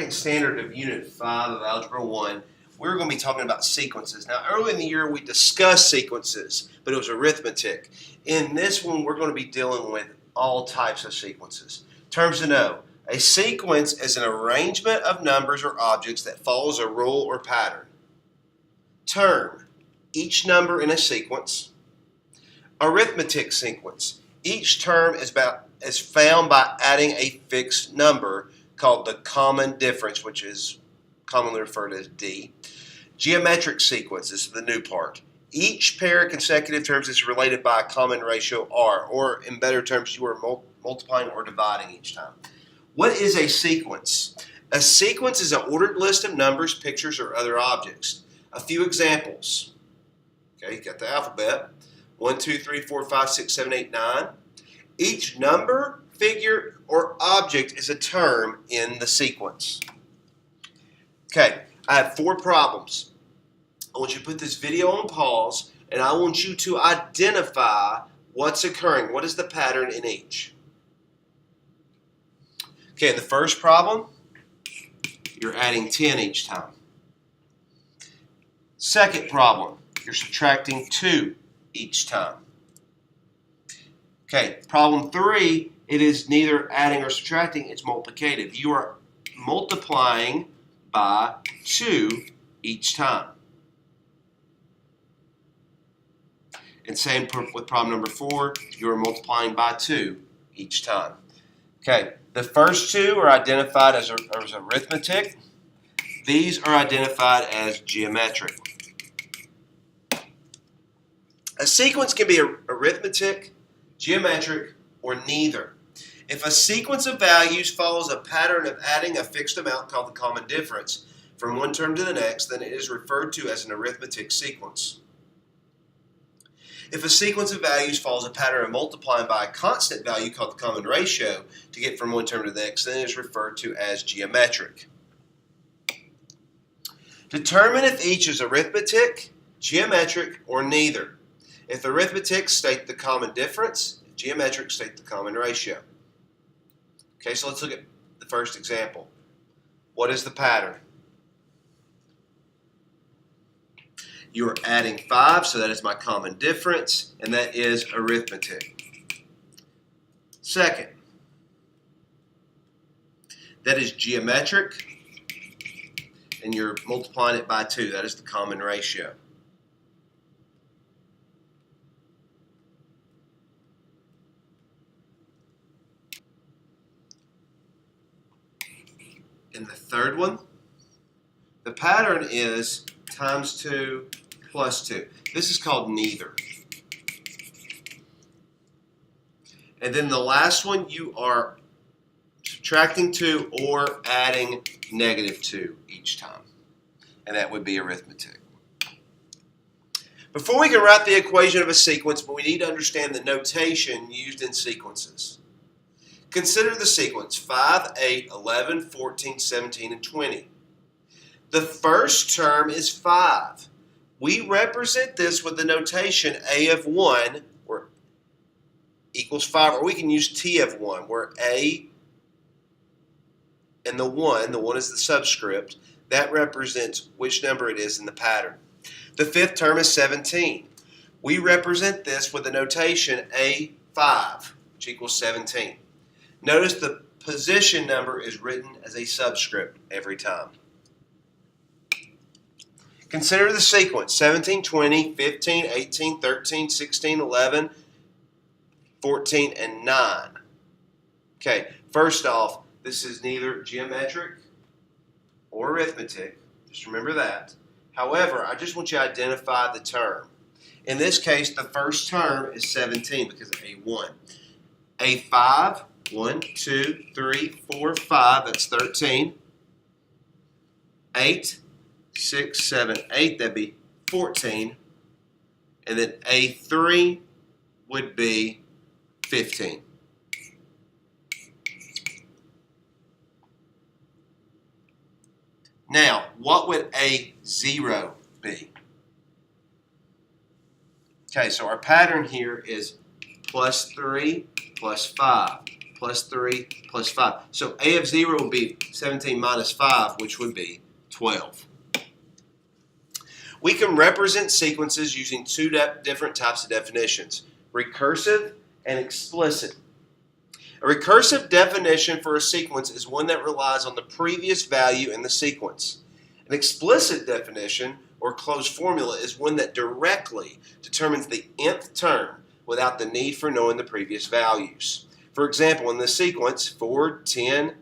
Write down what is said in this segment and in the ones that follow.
second standard of Unit 5 of Algebra 1, we're going to be talking about sequences. Now, early in the year, we discussed sequences, but it was arithmetic. In this one, we're going to be dealing with all types of sequences. Terms to know. A sequence is an arrangement of numbers or objects that follows a rule or pattern. Term. Each number in a sequence. Arithmetic sequence. Each term is found by adding a fixed number called the common difference, which is commonly referred to as D. Geometric sequence, this is the new part. Each pair of consecutive terms is related by a common ratio R, or in better terms, you are multiplying or dividing each time. What is a sequence? A sequence is an ordered list of numbers, pictures, or other objects. A few examples. Okay, you got the alphabet. 1, 2, 3, 4, 5, 6, 7, 8, 9. Each number, figure, or object is a term in the sequence. Okay, I have 4 problems. I want you to put this video on pause, and I want you to identify what's occurring. What is the pattern in each? Okay, the first problem, you're adding 10 each time. Second problem, you're subtracting 2 each time. Okay, problem 3, it is neither adding or subtracting, it's multiplicative. You are multiplying by 2 each time. And same with problem number 4, you are multiplying by 2 each time. Okay, the first 2 are identified as arithmetic. These are identified as geometric. A sequence can be arithmetic, geometric, or neither. If a sequence of values follows a pattern of adding a fixed amount called the common difference from one term to the next, then it is referred to as an arithmetic sequence. If a sequence of values follows a pattern of multiplying by a constant value called the common ratio to get from one term to the next, then it is referred to as geometric. Determine if each is arithmetic, geometric, or neither. If arithmetic, state the common difference. If geometric, state the common ratio. Okay, so let's look at the first example. What is the pattern? You are adding 5, so that is my common difference, and that is arithmetic. Second, that is geometric, and you're multiplying it by 2. That is the common ratio. And the third one, the pattern is times 2 plus 2. This is called neither. And then the last one, you are subtracting 2 or adding negative 2 each time. And that would be arithmetic. Before we can write the equation of a sequence, we need to understand the notation used in sequences. Consider the sequence 5, 8, 11, 14, 17, and 20. The first term is 5. We represent this with the notation A of 1 where equals 5, or we can use T of 1 where A and the 1 is the subscript, that represents which number it is in the pattern. The fifth term is 17. We represent this with the notation A5, which equals 17. Notice the position number is written as a subscript every time. Consider the sequence 17, 20, 15, 18, 13, 16, 11, 14, and 9. Okay, first off, this is neither geometric or arithmetic. Just remember that. However, I just want you to identify the term. In this case, the first term is 17 because of A1. A5, 1, 2, 3, 4, 5, that's 13. 8, 6, 7, 8, that'd be 14. And then A3 would be 15. Now, what would A0 be? Okay, so our pattern here is plus 3 plus 5. plus 3 plus 5. So a of 0 would be 17 minus 5, which would be 12. We can represent sequences using two different types of definitions, recursive and explicit. A recursive definition for a sequence is one that relies on the previous value in the sequence. An explicit definition or closed formula is one that directly determines the nth term without the need for knowing the previous values. For example, in the sequence 4, 10,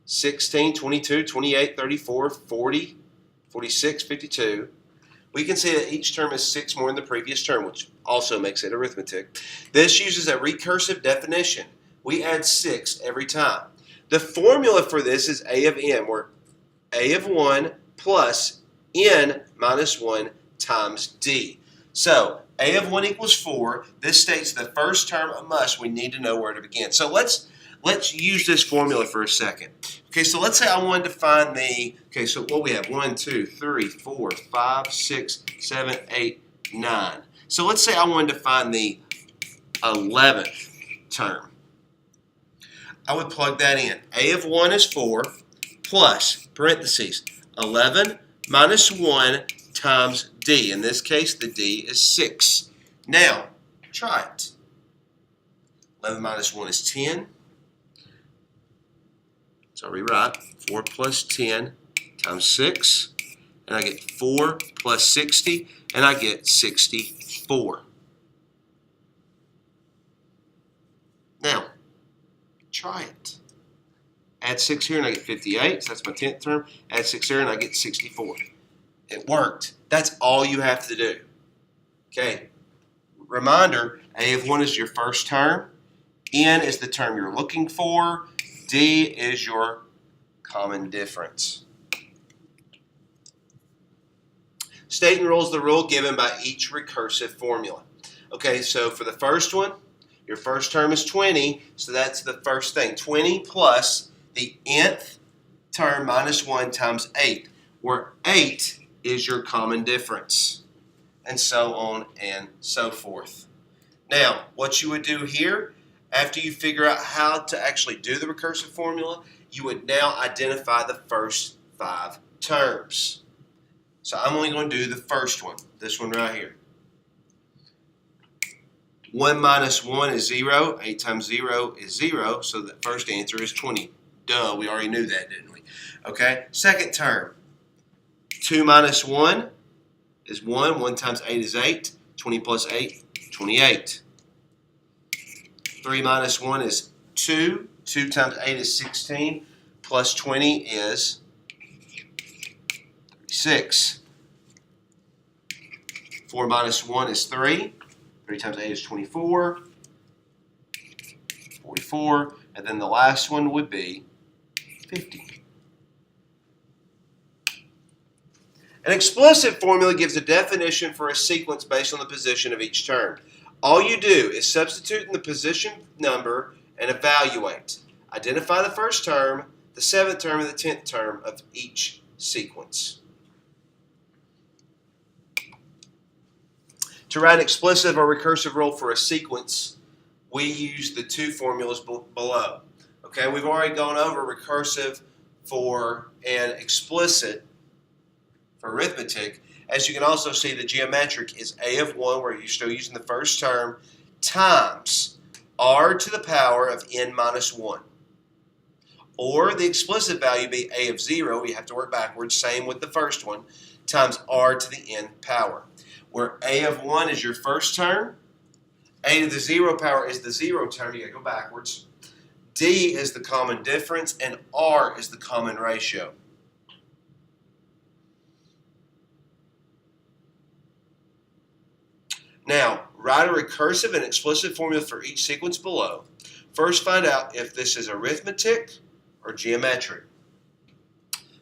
16, 22, 28, 34, 40, 46, 52, we can see that each term is 6 more than the previous term, which also makes it arithmetic. This uses a recursive definition. We add 6 every time. The formula for this is A of n, where A of 1 plus n minus 1 times d. So A of 1 equals 4. This states the first term a must. We need to know where to begin. So let's use this formula for a second. Okay, so let's say I wanted to find the, okay, so what we have, 1, 2, 3, 4, 5, 6, 7, 8, 9. So let's say I wanted to find the 11th term. I would plug that in. A of 1 is 4 plus, parentheses, 11 minus 1 times d. In this case, the d is 6. Now, try it. 11 minus 1 is 10. So I'll rewrite 4 plus 10 times 6. And I get 4 plus 60, and I get 64. Now, try it. Add 6 here and I get 58, so that's my 10th term. Add 6 here and I get 64. It worked. That's all you have to do. Okay. Reminder, A of 1 is your first term. N is the term you're looking for. D is your common difference. State and rule is the rule given by each recursive formula. Okay, so for the first one, your first term is 20, so that's the first thing. 20 plus the nth term minus 1 times 8, where 8 is your common difference, and so on and so forth. Now, what you would do here, after you figure out how to actually do the recursive formula, you would now identify the first 5 terms. So I'm only going to do the first one, this one right here. 1 minus 1 is 0. 8 times 0 is 0, so the first answer is 20. Duh, we already knew that, didn't we? Okay, second term. 2 minus 1 is 1. 1 times 8 is 8. 20 plus 8, 28. 3 minus 1 is 2. 2 times 8 is 16. Plus 20 is 36. 4 minus 1 is 3. 3 times 8 is 24. 44. And then the last one would be 50. An explicit formula gives a definition for a sequence based on the position of each term. All you do is substitute in the position number and evaluate. Identify the first term, the 7th term, and the 10th term of each sequence. To write an explicit or recursive rule for a sequence, we use the two formulas below. Okay, we've already gone over recursive for an explicit for arithmetic. As you can also see, the geometric is A of 1, where you're still using the first term, times r to the power of n minus 1. Or the explicit value be A of 0, you have to work backwards, same with the first one, times r to the n power. Where A of 1 is your first term, A to the 0 power is the 0 term, you gotta go backwards. D is the common difference, and R is the common ratio. Now, write a recursive and explicit formula for each sequence below. First, find out if this is arithmetic or geometric.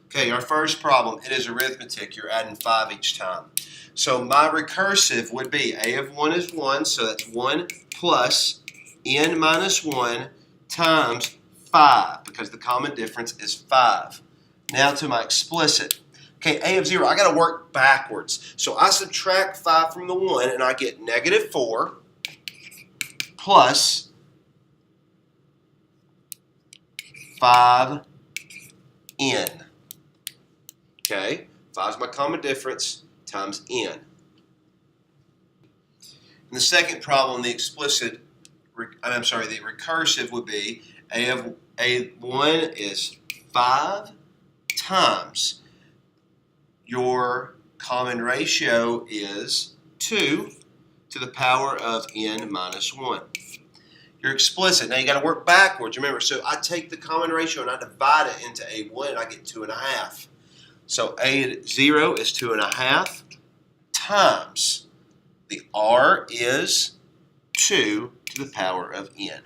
Okay, our first problem, it is arithmetic. You're adding 5 each time. So my recursive would be A of 1 is 1, so that's 1 plus n minus 1 times 5, because the common difference is 5. Now to my explicit. Okay, A of 0, I got to work backwards. So I subtract 5 from the 1, and I get negative 4 plus 5n. Okay, 5 is my common difference times n. In the second problem, the recursive would be a of a1 is 5 times your common ratio is 2 to the power of n minus 1. You're explicit. Now you got to work backwards. Remember, so I take the common ratio and I divide it into a1 and I get 2.5. So a0 is 2.5 times the r is 2 to the power of n.